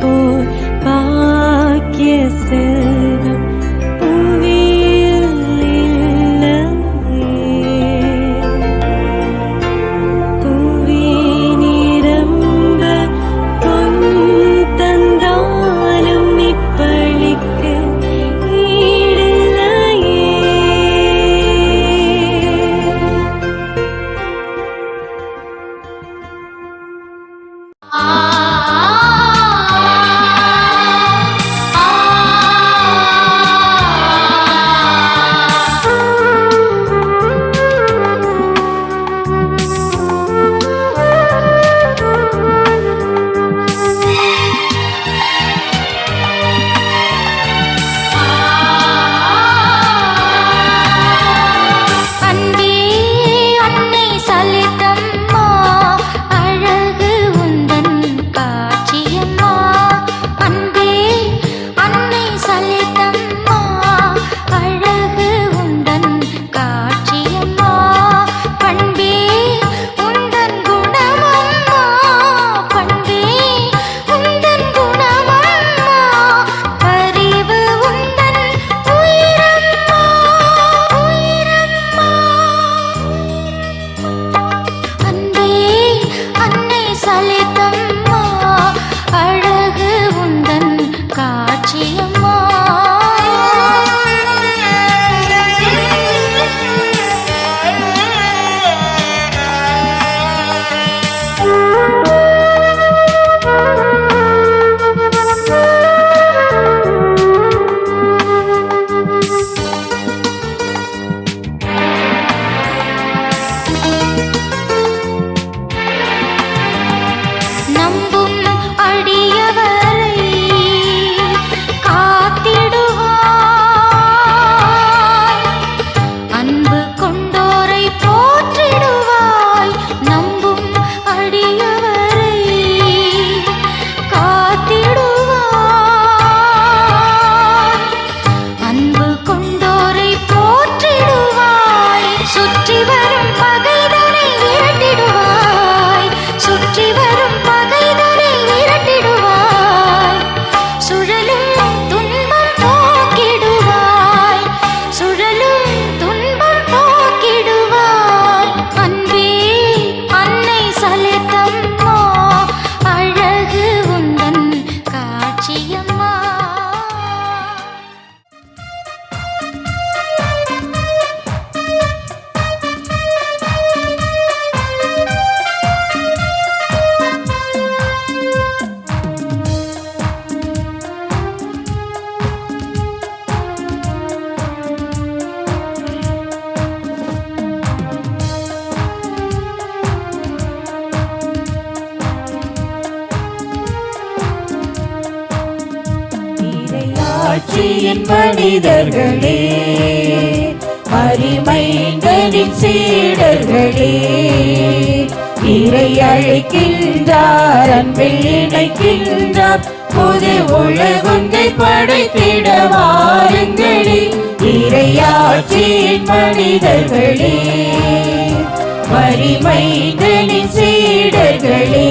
போல் பாக்கிய செல்வம் புவியில் இல்லையே. புவி நிரம்ப பொன் தந்தாலும் இப்பழிக்கு ஈடில்லையே. ஆட்சியின் மனிதர்களே, மரிமைந்தனின் சீடர்களே, இறை அழைக்கின்றார், அன்பில் இணைக்கின்றார், புது உலகொன்றை படைத்திட வாருங்களே. இறையாட்சியின் மனிதர்களே, மரிமைந்தனின் சீடர்களே,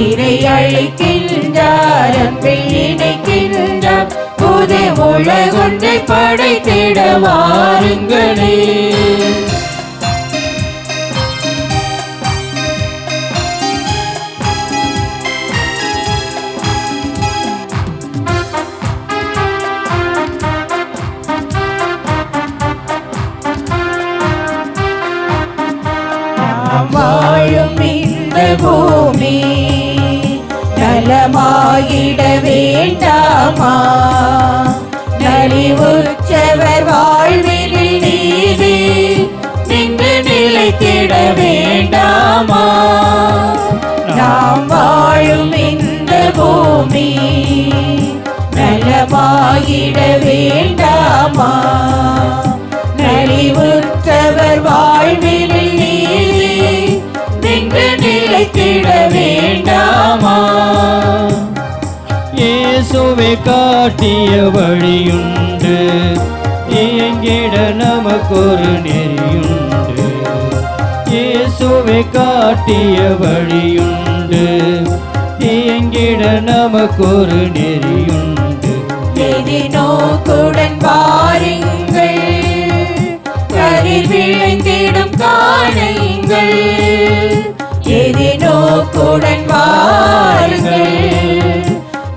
இறை அழைக்கின்றார், அன்பில் இணைக்கின்றார், புது உலகொன்றை படைத்திட வாருங்களே. வாழும் இந்த பூமி நலமாயிட வேண்டாமா? நலிவுற்றவர் வாழ்வினில் நீதி நின்று நிலைத்திட வேண்டாமா? நாம் வாழும் இந்த பூமி நலமாயிட வேண்டாமா? நலிவுற்றவர் வாழ்வினில் நீதி நின்று நிலைத்திட வேண்டாமா? இயேசுவே காட்டிய வழியுண்டு, இயங்கிட நமக்கொரு நெறியுண்டு. இயேசுவே காட்டிய வழியுண்டு, இயங்கிட நமக்கொரு நெறியுண்டு. எதிர்நோக்குடன் பாருங்கள், கதிர் விளைந்திடும் காணுங்கள். எதிர்நோக்குடன் பாருங்கள்,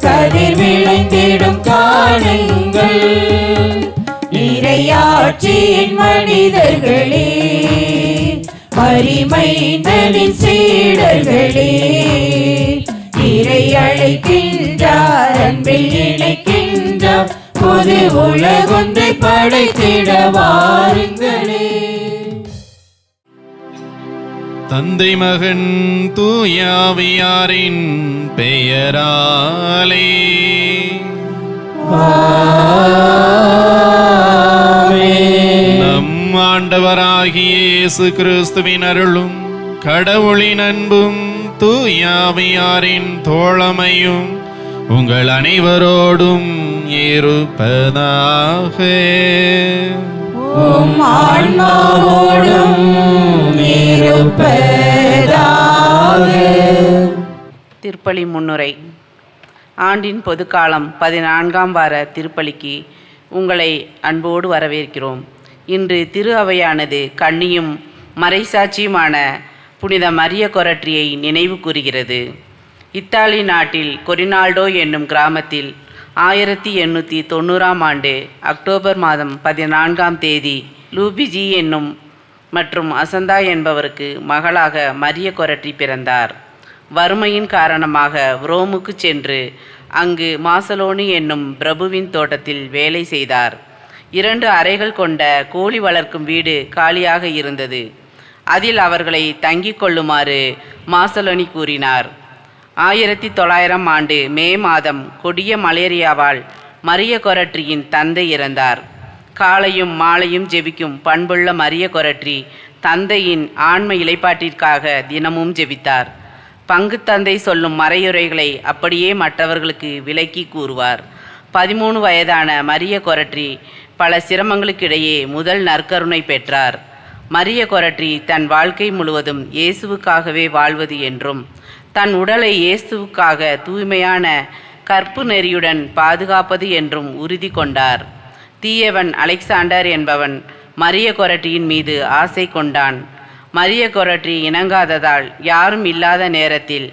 கதிர் விளைந்திடும் காணுங்கள். இறையாட்சியின் மனிதர்களே, மரிமைந்தனின் சீடர்களே, இறை அழைக்கின்றார், அன்பில் இணைக்கின்றார், புது உலகொன்றை படைத்திட வாருங்களே. தந்தை மகன் தூயாவியாரின் பெயராலே நம் ஆண்டவராகிய இயேசு கிறிஸ்துவின் அருளும் கடவுளின் அன்பும் தூயாவியாரின் தோழமையும் உங்கள் அனைவரோடும் இருப்பதாக. உம் ஆன்மாவோடும் இருப்பதாக. திருப்பலி முன்னுரை. ஆண்டின் பொதுக்காலம் 14ஆம் வார திருப்பலிக்கு உங்களை அன்போடு வரவேற்கிறோம். இன்று திரு அவையானது கன்னியும் மறைசாட்சியுமான புனித மரிய கொரட்ரியை நினைவு கூறுகிறது. இத்தாலி நாட்டில் கொரினால்டோ என்னும் கிராமத்தில் 1890ஆம் ஆண்டு அக்டோபர் மாதம் 14ஆம் தேதி லூபிஜி என்னும் மற்றும் அசந்தா என்பவருக்கு மகளாக மரிய கொரட்ரி பிறந்தார். வறுமையின் காரணமாக ரோமுக்கு சென்று அங்கு மாசலோனி என்னும் பிரபுவின் தோட்டத்தில் வேலை செய்தார். 2 அறைகள் கொண்ட கோழி வளர்க்கும் வீடு காலியாக இருந்தது. அதில் அவர்களை தங்கிக் கொள்ளுமாறு மாசலோனி கூறினார். 1900ஆம் ஆண்டு மே மாதம் கொடிய மலேரியாவால் மரிய கொரட்ரியின் தந்தை இறந்தார். காலையும் மாலையும் ஜெபிக்கும் பண்புள்ள மரிய கொரட்ரி தந்தையின் ஆன்ம இலைப்பாட்டிற்காக தினமும் ஜெபித்தார். பங்கு தந்தை சொல்லும் மறையுரைகளை அப்படியே மற்றவர்களுக்கு விளக்கி கூறுவார். 13 வயதான மரிய கொரட்ரி பல சிரமங்களுக்கிடையே முதல் நற்கருணை பெற்றார். மரிய கொரட்ரி தன் வாழ்க்கை முழுவதும் இயேசுவுக்காகவே வாழ்வது என்றும் தன் உடலை இயேசுவுக்காக தூய்மையான கற்பு நெறியுடன் பாதுகாப்பது என்றும் உறுதி கொண்டார். தீயவன் அலெக்சாண்டர் என்பவன் மரிய கொரட்ரியின் மீது ஆசை கொண்டான். மரிய கொரட்ரி இணங்காததால் யாரும் இல்லாத நேரத்தில்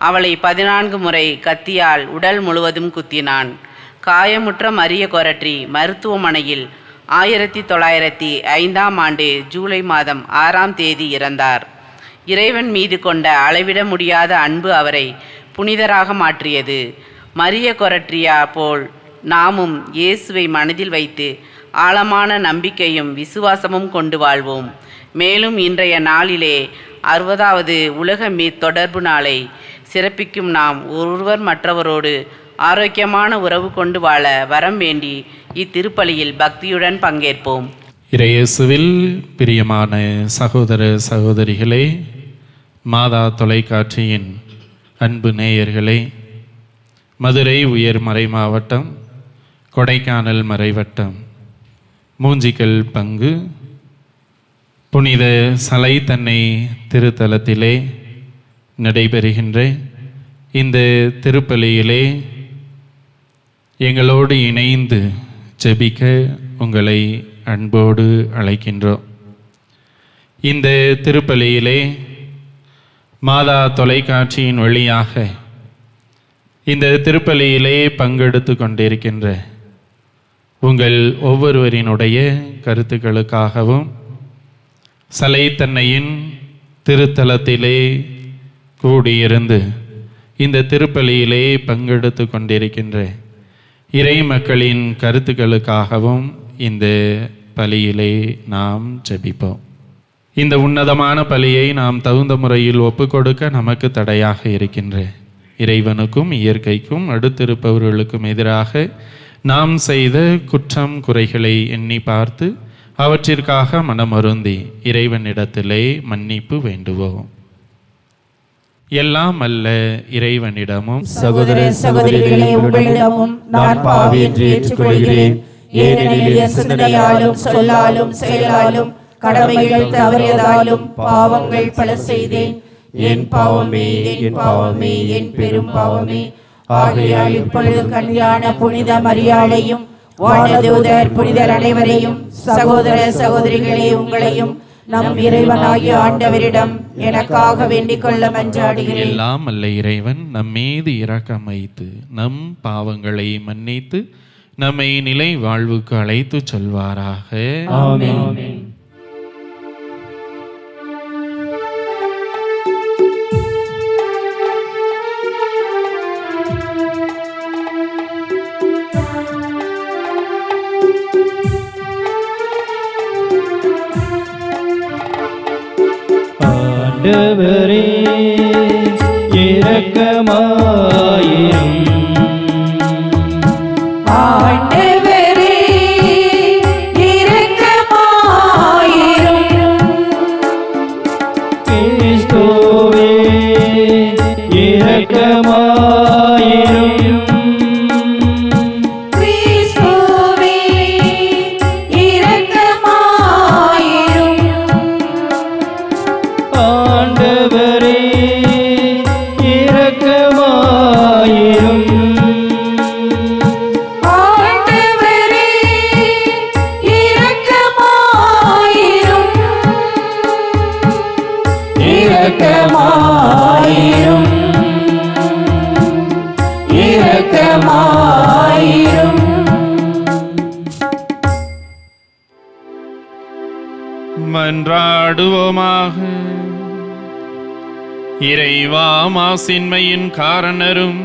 அவளை 14 முறை கத்தியால் உடல் முழுவதும் குத்தினான். காயமுற்ற மரிய கொரட்ரி மருத்துவமனையில் 1905ஆம் ஆண்டு ஜூலை மாதம் 6ஆம் தேதி இறந்தார். இறைவன் மீது கொண்ட அளவிட முடியாத அன்பு அவரை புனிதராக மாற்றியது. மரிய கொரட்ரியா போல் நாமும் இயேசுவை மனதில் வைத்து ஆழமான நம்பிக்கையும் விசுவாசமும் கொண்டு வாழ்வோம். மேலும் இன்றைய நாளிலே 60வது உலக தொடர்பு நாளை சிறப்பிக்கும் நாம் ஒருவர் மற்றவரோடு ஆரோக்கியமான உறவு கொண்டு வாழ வரம் வேண்டி இத்திருப்பலியில் பக்தியுடன் பங்கேற்போம். இறையேசுவில் பிரியமான சகோதர சகோதரிகளே, மாதா தொலைக்காட்சியின் அன்பு நேயர்களே, மதுரை உயர் மறை மாவட்டம், கொடைக்கானல் மறைவட்டம், மூஞ்சிக்கல் பங்கு புனித சலைத்தன்னை திருத்தலத்திலே நடைபெறுகின்ற இந்த திருப்பலியிலே எங்களோடு இணைந்து ஜெபிக்க உங்களை அன்போடு அழைக்கின்றோம். இந்த திருப்பலியிலே மாதா தொலைக்காட்சியின் வழியாக இந்த திருப்பலியிலே பங்கெடுத்து கொண்டிருக்கின்ற உங்கள் ஒவ்வொருவரினுடைய கருத்துக்களுக்காகவும் சலைத்தன்னையின் திருத்தலத்திலே கூடியிருந்து இந்த திருப்பலியிலே பங்கெடுத்து கொண்டிருக்கின்ற இறை மக்களின் கருத்துக்களுக்காகவும் இந்த பலியிலே நாம் ஜெபிப்போம். இந்த உன்னதமான பலியை நாம் தகுந்த முறையில் ஒப்புக்கொடுக்க நமக்கு தடையாக இருக்கின்ற இறைவனுக்கும் இயற்கைக்கும் அடுத்திருப்பவர்களுக்கும் எதிராக நாம் செய்த குற்றம் குறைகளை எண்ணி பார்த்து அவற்றிற்காக மனமருந்தி இறைவனிடத்திலே மன்னிப்பு வேண்டுவோம். எல்லாம் அல்ல இறைவனிடமும் சகோதர சகோதரிகளே, உங்களிடமும் நான் பாவி என்று ஏற்றுக்கொள்கிறேன். ஏனெனில் என் சிந்தனையாலும் சொல்லாலும் செயலாலும் கடமைகள் தவறியதாலும் பாவங்கள் பல செய்தேன். என் பாவமே, என் பாவமே, என் பெரும் பாவமே. ஆகையால் இப்பொழுது கன்னியான புனித மரியாளையும் வானதூதர் புனிதர் அனைவரையும் சகோதர சகோதரிகளே உங்களையும் நம் இறைவனாகிய ஆண்டவரிடம் எனக்காக வேண்டிக் கொள்ள மன்றாடுகிறேன். எல்லாம் அல்ல இறைவன் நம் மீது இரக்கம் வைத்து நம் பாவங்களை மன்னித்து நம்மை நிலை வாழ்வுக்கு அழைத்து செல்வாராக. ஆமென். ஆண்டவரே இரக்கமாயிரும். ஆண்டவரே இரக்கமாயிரும். கிறிஸ்துவே இரக்கமாயிரும். கிறிஸ்துவே இரக்கமாயிரும். ஆண்டவரே இரக்கமாயிரும். ஆண்டவரே இரக்கமாயிரும். இரக்கமாயிரும். இரக்கமாயிரும். மன்றாடுவோமாக. இறைவா, மாசின்மையின் காரணரும்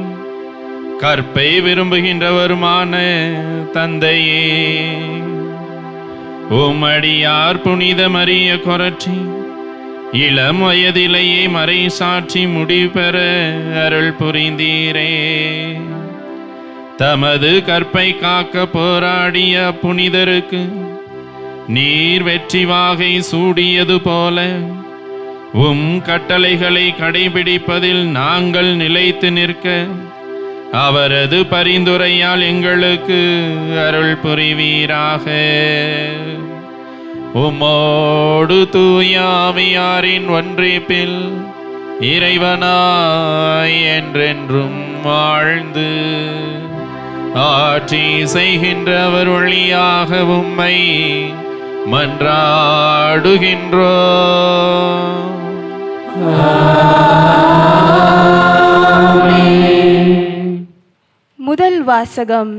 கற்பை விரும்புகின்றவருமான தந்தையே, உம்மடியார் புனித மரிய கொரற்றி இளம் வயதிலேயே மறை சாட்சி முடிபெற அருள் புரிந்தீரே. தமது கற்பை காக்க போராடிய புனிதருக்கு நீர் வெற்றி வாகை சூடியது போல உம் கட்டளைகளை கடைபிடிப்பதில் நாங்கள் நிலைத்து நிற்க அவரது பரிந்துரையால் எங்களுக்கு அருள் புரிவீராக. உம்மோடு தூயாவியாரின் ஒன்றிப்பில் இறைவனாய் என்றென்றும் வாழ்ந்து ஆட்சி செய்கின்றவர் வழியாக உம்மை மன்றாடுகின்றோ. முதல் வாசகம்.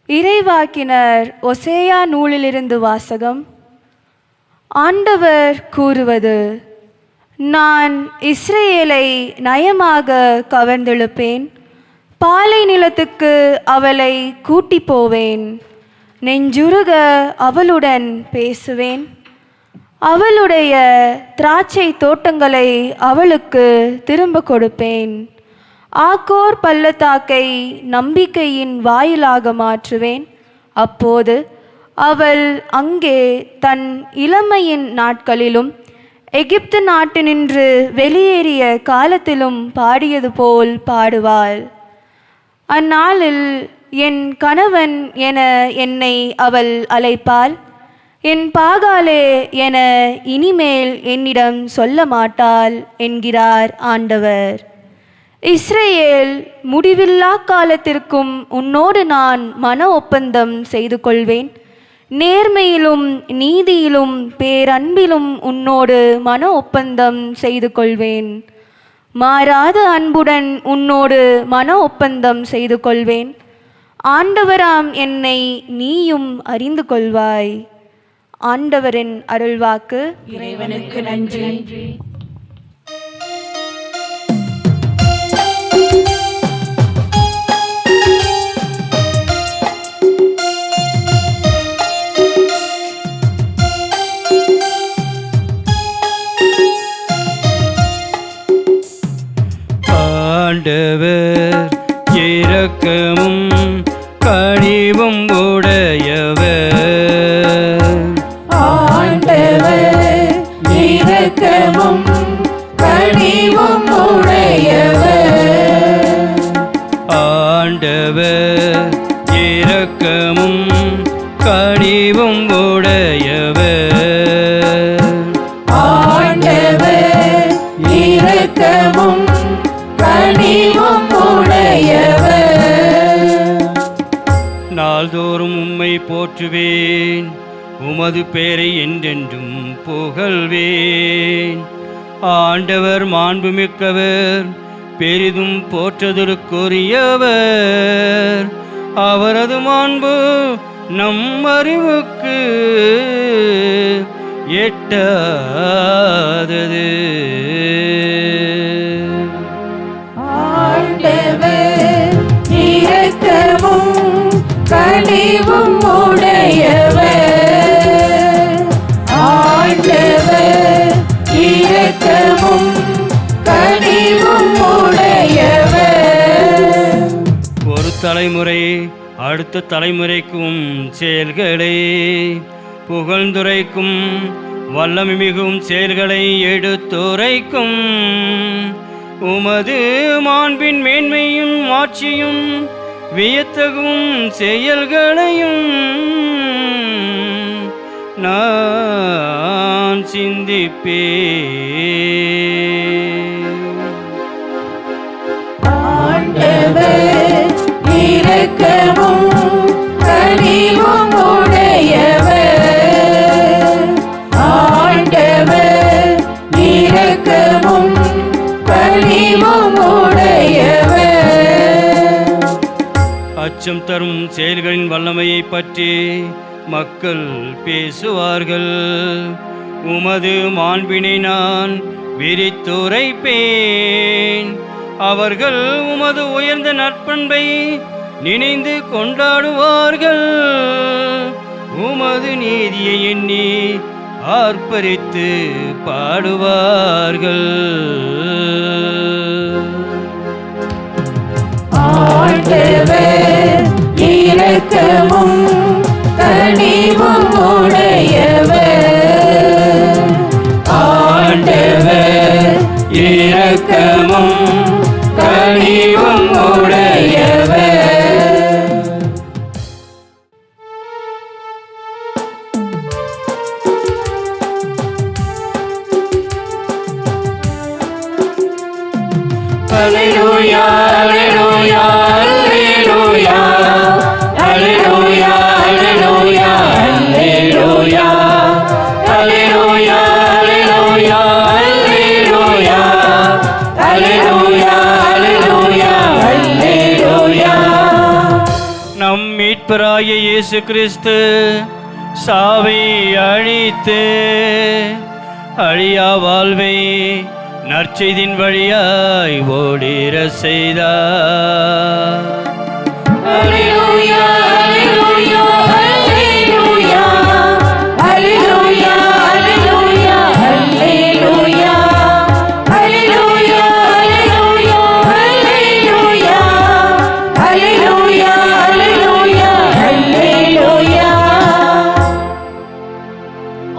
இறைவாக்கினர் ஒசேயா நூலிலிருந்து வாசகம். ஆண்டவர் கூறுவது: நான் இஸ்ரேலை நயமாக கவர்ந்தெழுப்பேன், பாலை நிலத்துக்கு அவளை கூட்டி போவேன், நெஞ்சுருக அவளுடன் பேசுவேன், அவளுடைய திராட்சை தோட்டங்களை அவளுக்கு திரும்ப கொடுப்பேன், ஆக்கோர் பள்ளத்தாக்கை நம்பிக்கையின் வாயிலாக மாற்றுவேன். அப்போது அவள் அங்கே தன் இளமையின் நாட்களிலும் எகிப்து நாட்டினின்று வெளியேறிய காலத்திலும் பாடியது போல் பாடுவாள். அந்நாளில் என் கணவன் என என்னை அவள் அழைப்பாள், என் பாகாலே என இனிமேல் என்னிடம் சொல்ல மாட்டாள் என்கிறார் ஆண்டவர். இஸ்ரேல், முடிவில்லா காலத்திற்கும் உன்னோடு நான் மன ஒப்பந்தம் செய்து கொள்வேன், நேர்மையிலும் நீதியிலும் பேரன்பிலும் உன்னோடு மன ஒப்பந்தம் செய்து கொள்வேன், மாறாத அன்புடன் உன்னோடு மன ஒப்பந்தம் செய்து கொள்வேன். ஆண்டவராம் என்னை நீயும் அறிந்து கொள்வாய். ஆண்டவரின் அருள்வாக்கு. இறைவனுக்கு நன்றி. ஆண்டவர் இரக்கமும் கனிவும் உடையவர். ஆண்டவர் இரக்கமும் கனிவும் உடையவர். ஆண்டவர் இரக்கமும் கனிவும் உடையவர். ஆண்டவர் இரக்கமும் இரக்கமும் கனிவும் உடையவர். நாள்தோறும் உம்மை போற்றுவேன், உமது பெயரை என்றென்றும் புகழ்வேன். ஆண்டவர் மாண்புமிக்கவர், பெரிதும் போற்றுதலுக்குரியவர். அவரது மாண்பு நம் அறிவுக்கு எட்டாதது. ஆண்டவர் இரக்கமும் கனிவும் உடையவர். ஆண்டவர் இரக்கமும் கனிவும் உடையவர். ஒரு தலைமுறை அடுத்த தலைமுறைக்கும் செயல்களை புகழ்ந்துரைக்கும், வல்லமை மிகும் செயல்களை எடுத்துரைக்கும். உமது மாண்பின் மேன்மையும் ஆட்சியும் வியத்தகும் செயல்களையும் நான் சிந்திப்பேன். ஆண்டவர் இரக்கமும் கனிவும் உடையவர். ஆண்டவர் இரக்கமும் கனிவும் உடையவர். அச்சம் தரும் செயல்களின் வல்லமையை பற்றி மக்கள் பேசுவார்கள். உமது மாண்பினை நான் விரித்துரைப்பேன். அவர்கள் உமது உயர்ந்த நற்பண்பை நினைந்து கொண்டாடுவார்கள். உமது நீதியை எண்ணி ஆர்ப்பரித்து பாடுவார்கள். ஆண்டவர் இரக்கமும் கனிவும் உடையவர். ஆண்டவர் இரக்கமும் கனிவும் உடையவர். Alleluia, alleluia, alleluia, alleluia, alleluia, alleluia, alleluia, alleluia, alleluia, alleluia, alleluia. நம் மீட்பராகிய இயேசு கிறிஸ்து சாவை அழித்து அழியா வாழ்வை நற்செய்தின் வழியாய் ஓடிர செய்தார். Alleluia, alleluia, alleluia, alleluia, alleluia, alleluia, alleluia, alleluia, alleluia, alleluia, alleluia.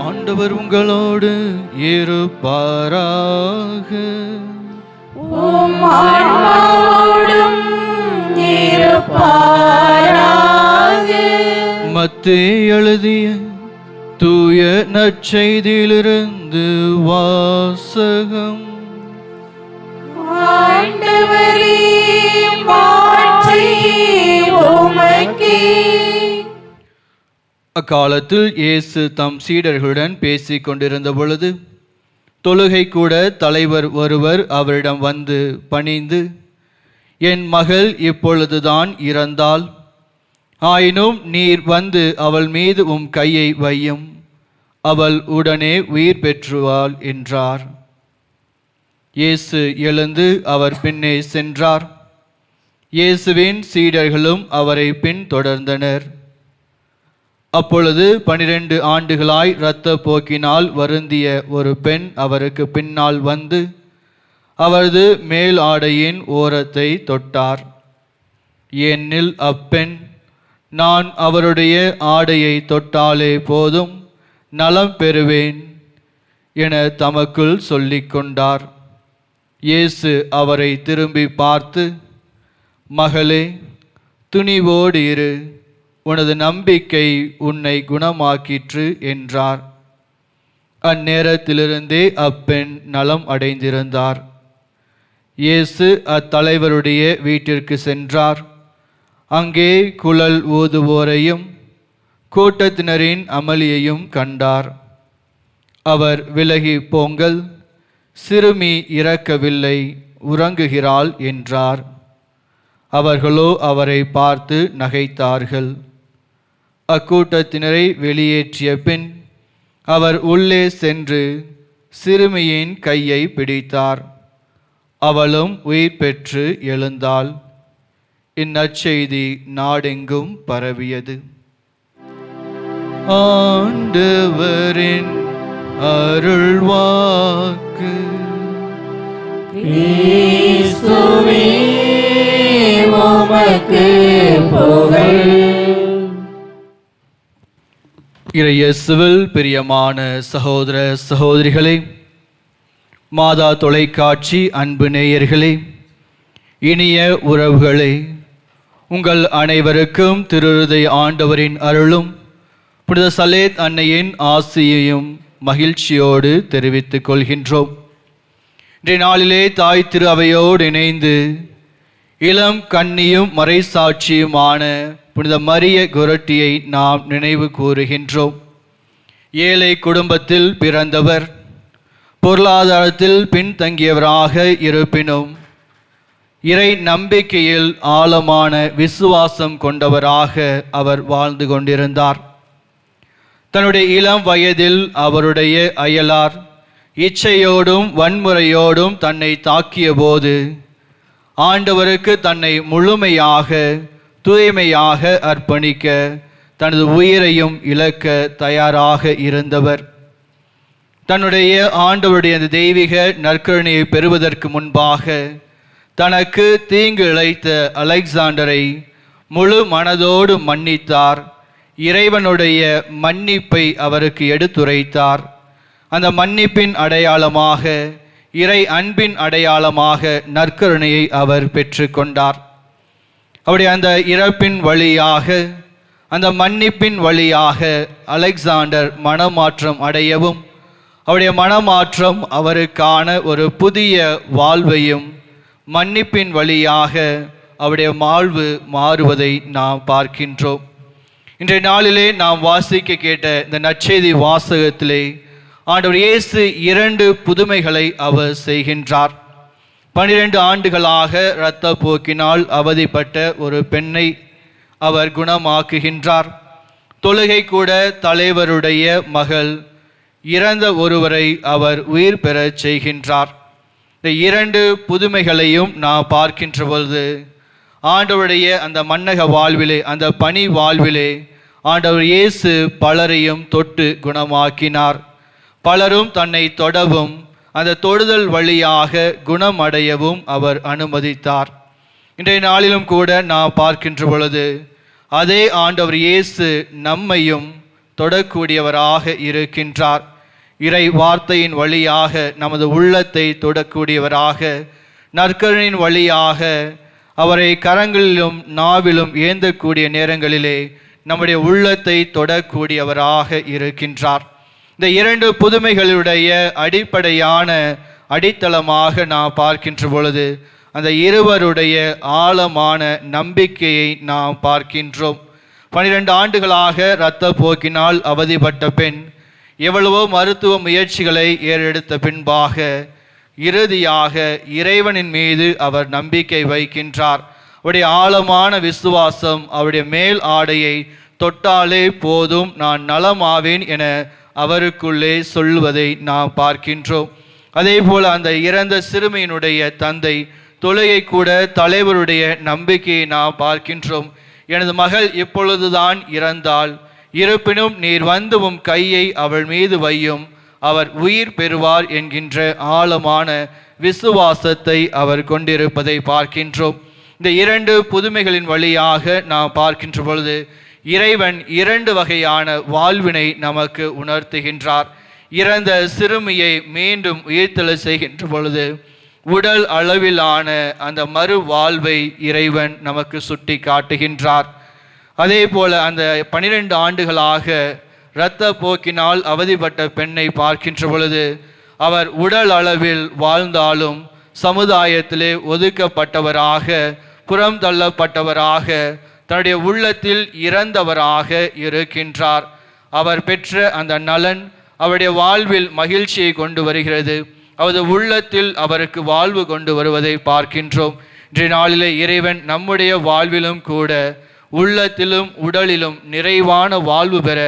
ஆண்டவர் உங்களோடு இருப்பாராக. உம் ஆன்மாவோடும் இருப்பாராக. மத்தேயு எழுதிய தூய நற்செய்தியிலிருந்து வாசகம். ஆண்டவரே மாட்சி உமக்கே. அக்காலத்தில் இயேசு தம் சீடர்களுடன் பேசிக் கொண்டிருந்த பொழுது தொழுகை கூட தலைவர் ஒருவர் அவரிடம் வந்து பணிந்து, என் மகள் இப்பொழுதுதான் இறந்தாள். ஆயினும் நீர் வந்து அவள் மீது உம் கையை வையும், அவள் உடனே உயிர் பெற்றுவாள் என்றார். இயேசு எழுந்து அவர் பின்னே சென்றார். இயேசுவின் சீடர்களும் அவரை பின்தொடர்ந்தனர். அப்பொழுது 12 ஆண்டுகளாய் இரத்த போக்கினால் வருந்திய ஒரு பெண் அவருக்கு பின்னால் வந்து அவரது மேல் ஆடையின் ஓரத்தை தொட்டார். ஏனெனில் அப்பெண், நான் அவருடைய ஆடையை தொட்டாலே போதும், நலம் பெறுவேன் என தமக்குள் சொல்லிக் கொண்டார். இயேசு அவரை திரும்பி பார்த்து, மகளே, துணிவோடு இரு, உனது நம்பிக்கை உன்னை குணமாக்கிற்று என்றார். அந்நேரத்திலிருந்தே அப்பெண் நலம் அடைந்திருந்தார். இயேசு அத்தலைவருடைய வீட்டிற்கு சென்றார். அங்கே குழல் ஊதுவோரையும் கூட்டத்தினரின் அமளியையும் கண்டார். அவர் விலகி போங்கள், சிறுமி இறக்கவில்லை, உறங்குகிறாள் என்றார். அவர்களோ அவரை பார்த்து நகைத்தார்கள். அக்கூட்டத்தினரை வெளியேற்றிய பின் அவர் உள்ளே சென்று சிறுமியின் கையை பிடித்தார். அவளும் உயிர் பெற்று எழுந்தாள். இந்நற்செய்தி நாடெங்கும் பரவியது. ஆண்டவரின் அருள்வாக்கு. கிறிஸ்துவே உமக்கு புகழ். இறையேசுவில் பிரியமான சகோதர சகோதரிகளே, மாதா தொலைக்காட்சி அன்பு நேயர்களே, இனிய உறவுகளே, உங்கள் அனைவருக்கும் திருஹிருதய ஆண்டவரின் அருளும் புனித சலேத் அன்னையின் ஆசியையும் மகிழ்ச்சியோடு தெரிவித்துக் கொள்கின்றோம். இன்றைய நாளிலே தாய் திரு அவையோடு இணைந்து இளம் கன்னியும் மறைசாட்சியுமான புனித மரிய கொரட்டியை நாம் நினைவு கூறுகின்றோம். ஏழை குடும்பத்தில் பிறந்தவர், பொருளாதாரத்தில் பின்தங்கியவராக இருப்பினும் இறை நம்பிக்கையில் ஆழமான விசுவாசம் கொண்டவராக அவர் வாழ்ந்து கொண்டிருந்தார். தன்னுடைய இளம் வயதில் அவருடைய அயலார் இச்சையோடும் வன்முறையோடும் தன்னை தாக்கிய போது ஆண்டவருக்கு தன்னை முழுமையாக தூய்மையாக அர்ப்பணிக்க தனது உயிரையும் இழக்க தயாராக இருந்தவர். தன்னுடைய ஆண்டவருடைய அந்த தெய்வீக நற்கருணையை பெறுவதற்கு முன்பாக தனக்கு தீங்கு இழைத்த அலெக்சாண்டரை முழு மனதோடு மன்னித்தார். இறைவனுடைய மன்னிப்பை அவருக்கு எடுத்துரைத்தார். அந்த மன்னிப்பின் அடையாளமாக, இறை அன்பின் அடையாளமாக நற்கருணையை அவர் பெற்று கொண்டார். அவருடைய அந்த இறப்பின் வழியாக, அந்த மன்னிப்பின் வழியாக அலெக்சாண்டர் மனமாற்றம் அடையவும், அவருடைய மனமாற்றம் அவருக்கான ஒரு புதிய வாழ்வையும் மன்னிப்பின் வழியாக அவருடைய வாழ்வு மாறுவதை நாம் பார்க்கின்றோம். இன்றைய நாளிலே நாம் வாசிக்க கேட்ட இந்த நற்செய்தி வாசகத்திலே ஆண்டவர் இயேசு 2 புதுமைகளை அவர் செய்கின்றார். 12 ஆண்டுகளாக இரத்த போக்கினால் அவதிப்பட்ட ஒரு பெண்ணை அவர் குணமாக்குகின்றார். தொழுகை கூட தலைவருடைய மகள் இறந்த ஒருவரை அவர் உயிர் பெறச் செய்கின்றார். இந்த 2 புதுமைகளையும் நாம் பார்க்கின்ற பொழுது ஆண்டவருடைய அந்த மன்னக வாழ்விலே, அந்த பணி வாழ்விலே ஆண்டவர் இயேசு பலரையும் தொட்டு குணமாக்கினார். பலரும் தன்னை தொடவும் அந்த தொடுதல் வழியாக குணமடையவும் அவர் அனுமதித்தார். இன்றைய நாளிலும் கூட நாம் பார்க்கின்ற பொழுது அதே ஆண்டவர் இயேசு நம்மையும் தொடக்கூடியவராக இருக்கின்றார். இறை வார்த்தையின் வழியாக நமது உள்ளத்தை தொடக்கூடியவராக, நற்கருணையின் வழியாக அவரை கரங்களிலும் நாவிலும் ஏந்தக்கூடிய நேரங்களிலே நம்முடைய உள்ளத்தை தொடக்கூடியவராக இருக்கின்றார். இந்த 2 புதுமைகளுடைய அடிப்படையான அடித்தளமாக நாம் பார்க்கின்ற பொழுது அந்த இருவருடைய ஆழமான நம்பிக்கையை நாம் பார்க்கின்றோம். 12 ஆண்டுகளாக இரத்த போக்கினால் அவதிப்பட்ட பெண் எவ்வளவோ மருத்துவ முயற்சிகளை ஏறெடுத்த பின்பாக இறுதியாக இறைவனின் மீது அவர் நம்பிக்கை வைக்கின்றார். அவருடைய ஆழமான விசுவாசம் அவருடைய மேல் ஆடையை தொட்டாலே போதும் நான் நலமாவேன் என அவருக்குள்ளே சொல்வதை நாம் பார்க்கின்றோம். அதே போல அந்த இறந்த சிறுமியினுடைய தந்தை தொழுகை கூட தலைவருடைய நம்பிக்கையை நாம் பார்க்கின்றோம். எனது மகள் இப்பொழுதுதான் இறந்தாள், இருப்பினும் நீர் வந்து உம் கையை அவள் மீது வையும், அவர் உயிர் பெறுவார் என்கின்ற ஆழமான விசுவாசத்தை அவர் கொண்டிருப்பதை பார்க்கின்றோம். இந்த 2 புதுமைகளின் வழியாக நாம் பார்க்கின்ற பொழுது இறைவன் 2 வகையான வாழ்வினை நமக்கு உணர்த்துகின்றார். இறந்த சிறுமியை மீண்டும் உயிர்த்தெழச் செய்கின்ற பொழுது உடல் அளவிலான அந்த மறு வாழ்வை இறைவன் நமக்கு சுட்டி காட்டுகின்றார். அதே போல அந்த 12 ஆண்டுகளாக இரத்த போக்கினால் அவதிப்பட்ட பெண்ணை பார்க்கின்ற பொழுது அவர் உடல் அளவில் வாழ்ந்தாலும் சமுதாயத்திலே ஒதுக்கப்பட்டவராக, புறம் தள்ளப்பட்டவராக, தன்னுடைய உள்ளத்தில் இறந்தவராக இருக்கின்றார். அவர் பெற்ற அந்த நலன் அவருடைய வாழ்வில் மகிழ்ச்சியை கொண்டு வருகிறது. அவரது உள்ளத்தில் அவருக்கு வாழ்வு கொண்டு வருவதை பார்க்கின்றோம். இன்றைய நாளிலே இறைவன் நம்முடைய வாழ்விலும் கூட உள்ளத்திலும் உடலிலும் நிறைவான வாழ்வு பெற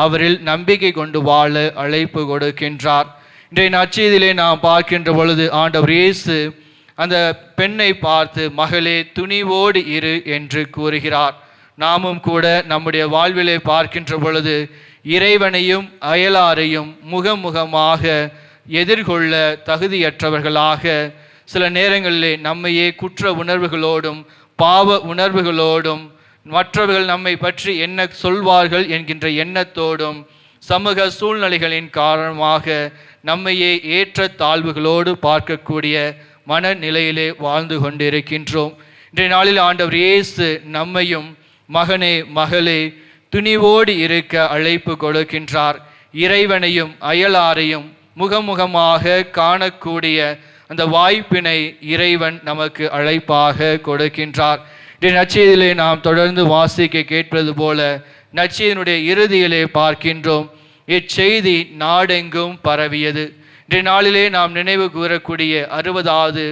அவரில் நம்பிக்கை கொண்டு வாழ அழைப்பு கொடுக்கின்றார். இன்றைய நற்செய்தியிலே நாம் பார்க்கின்ற பொழுது ஆண்டவர் இயேசு அந்த பெண்ணை பார்த்து, மகளே துணிவோடு இரு என்று கூறுகிறார். நாமும் கூட நம்முடைய வாழ்விலே பார்க்கின்ற பொழுது இறைவனையும் அயலாரையும் முகமுகமாக எதிர்கொள்ள தகுதியற்றவர்களாக, சில நேரங்களிலே நம்மையே குற்ற உணர்வுகளோடும் பாவ உணர்வுகளோடும் மற்றவர்கள் நம்மை பற்றி என்ன சொல்வார்கள் என்கின்ற எண்ணத்தோடும் சமூக சூழ்நிலைகளின் காரணமாக நம்மையே ஏற்ற தாழ்வுகளோடு பார்க்கக்கூடிய மனநிலையிலே வாழ்ந்து கொண்டிருக்கின்றோம். இன்றைய நாளில் ஆண்டவர் இயேசு நம்மையும் மகனே மகளே துணிவோடு இருக்க அழைப்பு கொடுக்கின்றார். இறைவனையும் அயலாரையும் முகமுகமாக காணக்கூடிய அந்த வாய்ப்பினை இறைவன் நமக்கு அழைப்பாக கொடுக்கின்றார். இன்றைய நற்செய்தியிலே நாம் தொடர்ந்து வாசிக்க கேட்பது போல நற்செய்தியினுடைய இறுதியிலே பார்க்கின்றோம், இச்செய்தி நாடெங்கும் பரவியது. இன்றைய நாளிலே நாம் நினைவு கூறக்கூடிய 60வது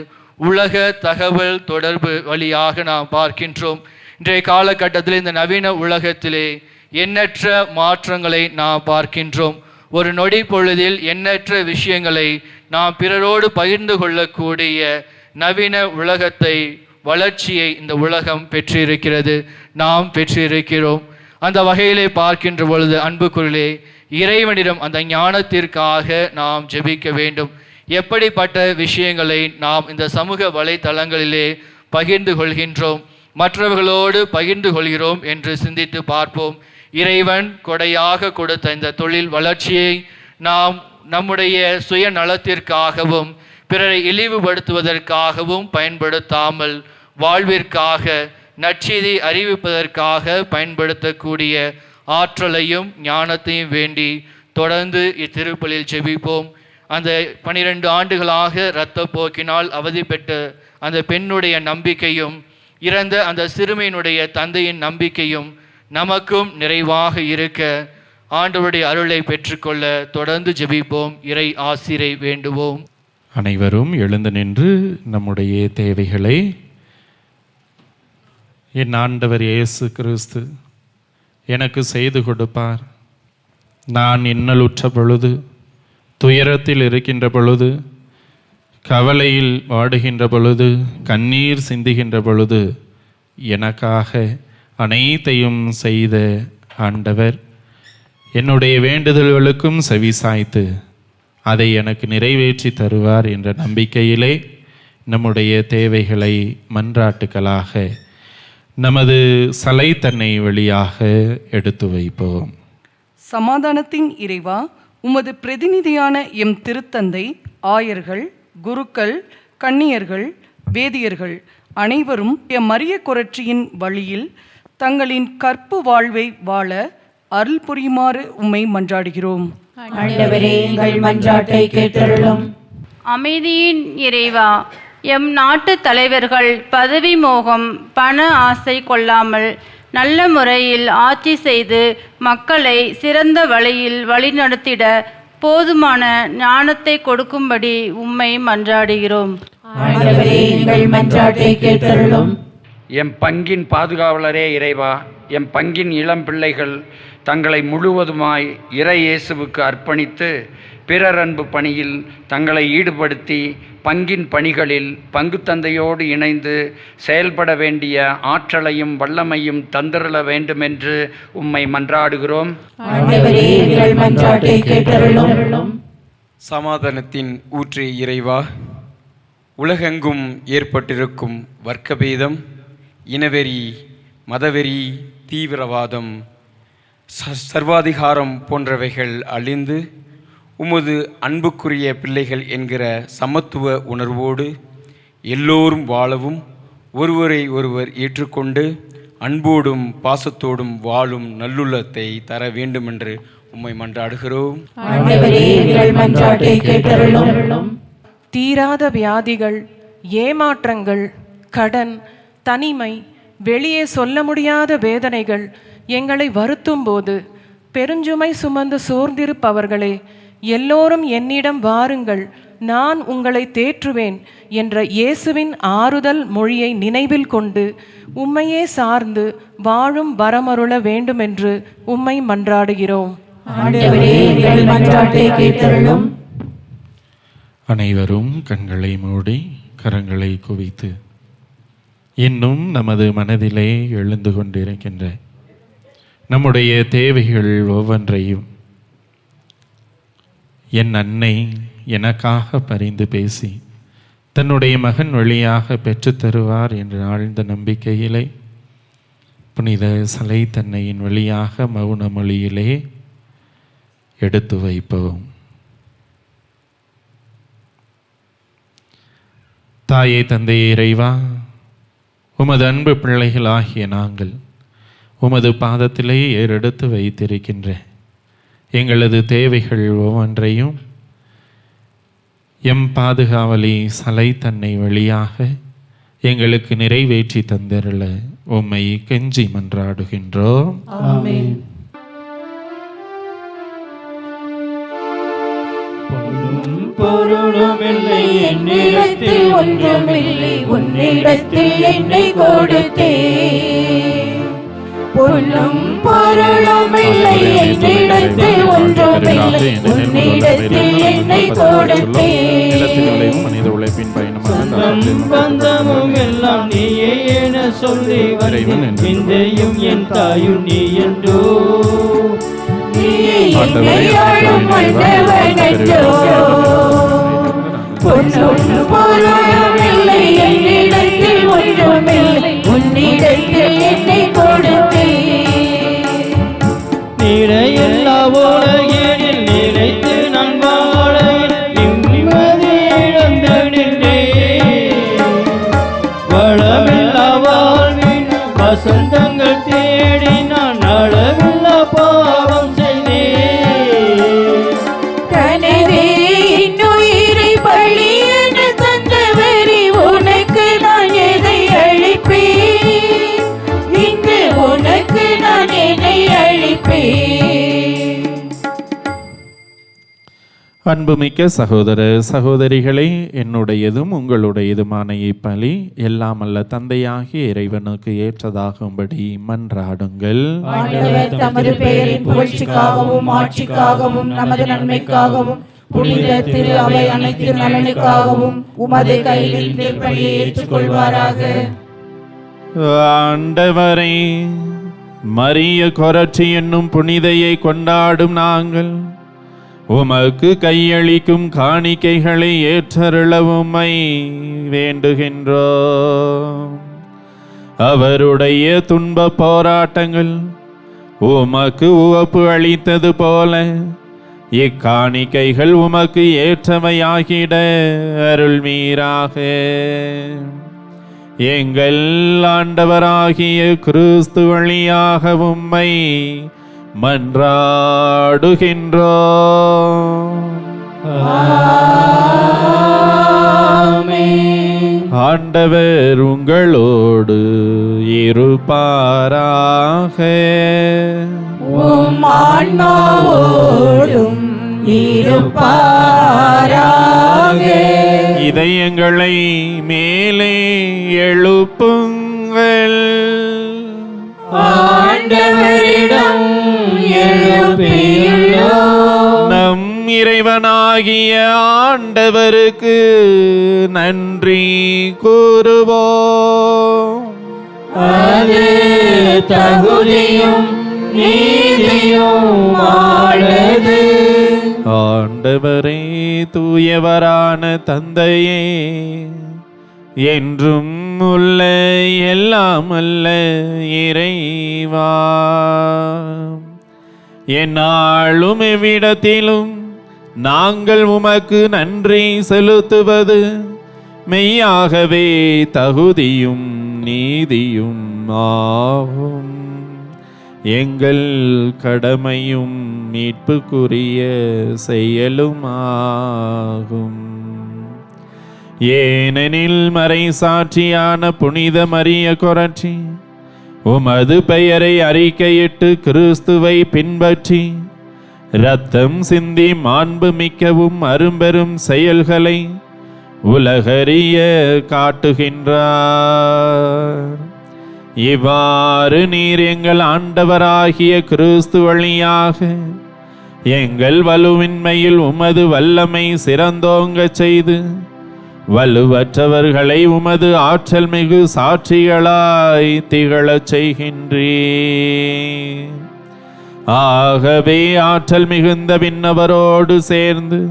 உலக தகவல் தொடர்பு வழியாக நாம் பார்க்கின்றோம். இன்றைய காலகட்டத்தில் இந்த நவீன உலகத்திலே எண்ணற்ற மாற்றங்களை நாம் பார்க்கின்றோம். ஒரு நொடி பொழுதில் எண்ணற்ற விஷயங்களை நாம் பிறரோடு பகிர்ந்து கொள்ளக்கூடிய நவீன உலகத்தை, வளர்ச்சியை இந்த உலகம் பெற்றிருக்கிறது, நாம் பெற்றிருக்கிறோம். அந்த வகையிலே பார்க்கின்ற பொழுது அன்புக்குள்ளே இறைவனிடம் அந்த ஞானத்திற்காக நாம் ஜெபிக்க வேண்டும். எப்படிப்பட்ட விஷயங்களை நாம் இந்த சமூக வலைத்தளங்களிலே பகிர்ந்து கொள்கின்றோம், மற்றவர்களோடு பகிர்ந்து கொள்கிறோம் என்று சிந்தித்து பார்ப்போம். இறைவன் கொடையாக கொடுத்த இந்த தொழில் வளர்ச்சியை நாம் நம்முடைய சுயநலத்திற்காகவும் பிறரை இழிவுபடுத்துவதற்காகவும் பயன்படுத்தாமல் வாழ்விற்காக, நற்செய்தி அறிவிப்பதற்காக பயன்படுத்தக்கூடிய ஆற்றலையும் ஞானத்தையும் வேண்டி தொடர்ந்து இத்திருப்பலில் ஜெபிப்போம். அந்த 12 ஆண்டுகளாக இரத்தப்போக்கினால் அவதிப்பட்ட அந்த பெண்ணுடைய நம்பிக்கையும், இறந்த அந்த சிறுமியினுடைய தந்தையின் நம்பிக்கையும் நமக்கும் நிறைவாக இருக்க ஆண்டவருடைய அருளை பெற்றுக்கொள்ள தொடர்ந்து ஜெபிப்போம். இறை ஆசிரை வேண்டுவோம். அனைவரும் எழுந்து நின்று நம்முடைய தேவைகளை என் ஆண்டவர் இயேசு கிறிஸ்து எனக்கு செய்து கொடுப்பார். நான் இன்னலுற்ற பொழுது, துயரத்தில் இருக்கின்ற பொழுது, கவலையில் வாடுகின்ற பொழுது, கண்ணீர் சிந்துகின்ற பொழுது எனக்காக அனைத்தையும் செய்த ஆண்டவர் என்னுடைய வேண்டுதல்களுக்கும் செவிசாய்த்து அதை எனக்கு நிறைவேற்றி தருவார் என்ற நம்பிக்கையிலே நம்முடைய தேவைகளை மன்றாட்டுக்களாக நமது சலைத்தன்னை வழியாக எடுத்து வைப்போம். சமாதானத்தின் இறைவா, உமது பிரதிநிதியான எம் திருத்தந்தை, ஆயர்கள், குருக்கள், கன்னியர்கள், வேதியர்கள் அனைவரும் மரிய கொரட்சியின் வழியில் தங்களின் கற்பு வாழ்வை வாழ அருள் புரியுமாறு உம்மை மன்றாடுகிறோம். ஆண்டவரே, எங்கள் மன்றாட்டை கேட்டருளும். அமைதியின் இறைவா, எம் நாட்டு தலைவர்கள் பதவி மோகம், பண ஆசை கொள்ளாமல் நல்ல முறையில் ஆட்சி செய்து மக்களை சிறந்த வழியில் வழிநடத்திட போதுமான ஞானத்தை கொடுக்கும்படி உம்மை மன்றாடுகிறோம். ஆண்டவரே, எங்கள் மன்றாட்டை கேட்டருளும். எம் பங்கின் பாதுகாவலரே இறைவா, எம் பங்கின் இளம் பிள்ளைகள் தங்களை முழுவதுமாய் இறை இயேசுவுக்கு அர்ப்பணித்து பிறர் அன்பு பணியில் தங்களை ஈடுபடுத்தி பங்கின் பணிகளில் பங்கு தந்தையோடு இணைந்து செயல்பட வேண்டிய ஆற்றலையும் வல்லமையும் தந்திரள வேண்டுமென்று உம்மை மன்றாடுகிறோம். ஆண்டவரே, எங்கள் மன்றாட்டை கேட்டருளும். சமாதானத்தின் ஊற்று இறைவா, உலகெங்கும் ஏற்பட்டிருக்கும் வர்க்கபேதம், இனவெறி, மதவெறி, தீவிரவாதம், சர்வாதிகாரம் போன்றவைகள் அழிந்து உமது அன்புக்குரிய பிள்ளைகள் என்கிற சமத்துவ உணர்வோடு எல்லோரும் வாழவும், ஒருவரை ஒருவர் ஏற்றுக்கொண்டு அன்போடும் பாசத்தோடும் வாழும் நல்லுள்ளத்தை தர வேண்டுமென்று உம்மை மன்றாடுகிறோம். ஆண்டவரே, எங்கள் மன்றாட்டை கேட்டருளும். தீராத வியாதிகள், ஏமாற்றங்கள், கடன், தனிமை, வெளியே சொல்ல முடியாத வேதனைகள் எங்களை வருத்தும் போது, பெருஞ்சுமை சுமந்து சோர்ந்திருப்பவர்களே, எல்லோரும் என்னிடம் வாருங்கள், நான் உங்களை தேற்றுவேன் என்ற இயேசுவின் ஆறுதல் மொழியை நினைவில் கொண்டு உம்மையே சார்ந்து வாழும் வரமருள வேண்டுமென்று உம்மை மன்றாடுகிறோம். அனைவரும் கண்களை மூடி கரங்களை குவித்து இன்னும் நமது மனதிலே எழுந்து கொண்டிருக்கின்ற நம்முடைய தேவைகள் ஒவ்வொன்றையும் என் அன்னை எனக்காக பரிந்து பேசி தன்னுடைய மகன் வழியாக பெற்றுத்தருவார் என்ற ஆழ்ந்த நம்பிக்கையிலே புனித சலை தன்னையின் வழியாக மௌன மொழியிலே எடுத்து வைப்போம். தாயே தந்தையே இறைவா, உமது அன்பு பிள்ளைகளாகிய நாங்கள் உமது பாதத்திலே ஏறெடுத்து வைத்திருக்கின்ற எங்களது தேவைகள் ஒவ்வொன்றையும் எம் பாதுகாவலி சலை தன்னை வழியாக எங்களுக்கு நிறைவேற்றி தந்தருள உம்மை கெஞ்சி மன்றாடுகின்றோம். ஆமென். பொருளுமில்லை என்னிடத்தில் ஒன்றுமில்லை, உன்னிடத்தில் என்னை கொடுத்தேன். பொருளும் பொருளுமில்லை என்னிடத்தில் ஒன்றுமில்லை, உன்னிடத்தில் என்னை கொடுத்தேன். மனித உழைப்பின் பந்தமும் எல்லாம் நீயே என சொல்லி இந்தையும் என் தாயும் நீ என்றோ, பொருளுமில்லை என்னிடத்தில் ஒன்றுமில்லை, உன்னிடத்தில் என்னை கொடுத்தேன். நீரையெல்லா உலகினில் நிலைத்து நான் வாழ நிம்மதி இழந்து நின்றேன். வளமில்லா வாழ்வின் வசந்தங்கள் தேடி நான் அளவில்லா பாவம் செய்தேன். கனவே இன்னுயிரை பலியென தந்தவரே, உனக்கு நான் எதை அளிப்பேன்? இன்று உனக்கு நான் என்னை அளிப்பேன். அன்புமிக்க சகோதர சகோதரிகளே, என்னுடையதும் உங்களுடையதுமான இப்பலி எல்லாம் அல்ல தந்தையாகிய இறைவனுக்கு ஏற்றதாகும்படி மன்றாடுங்கள். ஆண்டவர் தமது பெயரின் புகழ்ச்சிக்காகவும் ஆட்சிக்காகவும் நமது நன்மைக்காகவும் புனித திரு அவை அனைத்து நலனுக்காகவும் உமது கையில் திருப்பலியை ஏற்றுக்கொள்வாராக. ஆண்டவரே, மரிய கொரட்சி என்னும் புனிதையை கொண்டாடும் நாங்கள் உமக்கு கையளிக்கும் காணிக்கைகளை ஏற்றருள உம்மை வேண்டுகின்றோம். அவருடைய துன்ப போராட்டங்கள் உமக்கு உவப்பு அளித்தது போல இக்காணிக்கைகள் உமக்கு ஏற்றவையாகிட அருள்வீராக. எங்கள் ஆண்டவராகிய கிறிஸ்து வழியாக உம்மை மன்றாடுகின்றோம். ஆண்டவர் உங்களோடு இருப்பாராக. உம் ஆன்மாவோடும் இருப்பாராக. இதயங்களை மேலே எழுப்புங்கள். ஆண்டவரிடம் எழுப்பியுள்ளோம். நம் இறைவனாகிய ஆண்டவருக்கு நன்றி கூறுவோம். அது தகுதியும் நீதியுமானது. ஆண்டவரே, தூயவரான தந்தையே, என்றும் உள்ள எல்லாம் அல்ல இறைவா, எந்நாளும் எவ்விடத்திலும் நாங்கள் உமக்கு நன்றி செலுத்துவது மெய்யாகவே தகுதியும் நீதியும் ஆகும். எங்கள் கடமையும் மீட்புக்குரிய செயலுமாகும். ஏனெனில் மறைசாட்சியான புனித மரிய கொரற்றி உமது பெயரை அறிக்கையிட்டு கிறிஸ்துவை பின்பற்றி இரத்தம் சிந்தி மாண்பு மிக்கவும் அரும்பெரும் செயல்களை உலகறிய காட்டுகின்றார். இவ்வாறு நீர் எங்கள் ஆண்டவராகிய கிறிஸ்து வழியாக எங்கள் வலுவின்மையில் உமது வல்லமை சிறந்தோங்க செய்து வலுவற்றவர்களை உமது ஆற்றல் மிகு சாட்சிகளாய் திகழச் செய்கின்றீர். ஆகவே ஆற்றல் மிகுந்த விண்ணவரோடு சேர்ந்து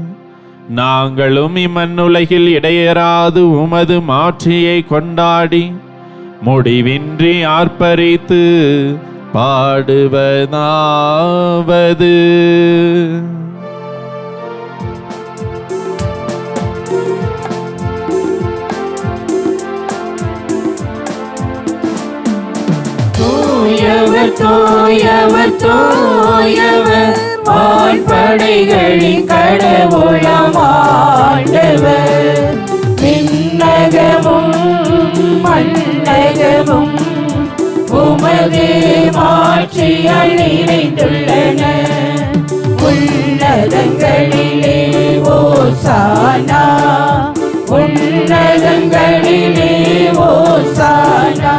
நாங்களும் இம்மண்ணுலகில் இடையராது உமது மாட்சியை கொண்டாடி முடிவின்றி ஆர்ப்பரித்து பாடுவதாவது. தூயவர் தூயவர் தூயவர் வான்படைகளின் கடவுளாம் ஆண்டவர். விண்ணகமும் மண்ணகமும் உமது மாட்சியால் நிறைந்துள்ளன. உன்னதங்களிலே ஓசானா, உன்னதங்களிலே ஓசானா.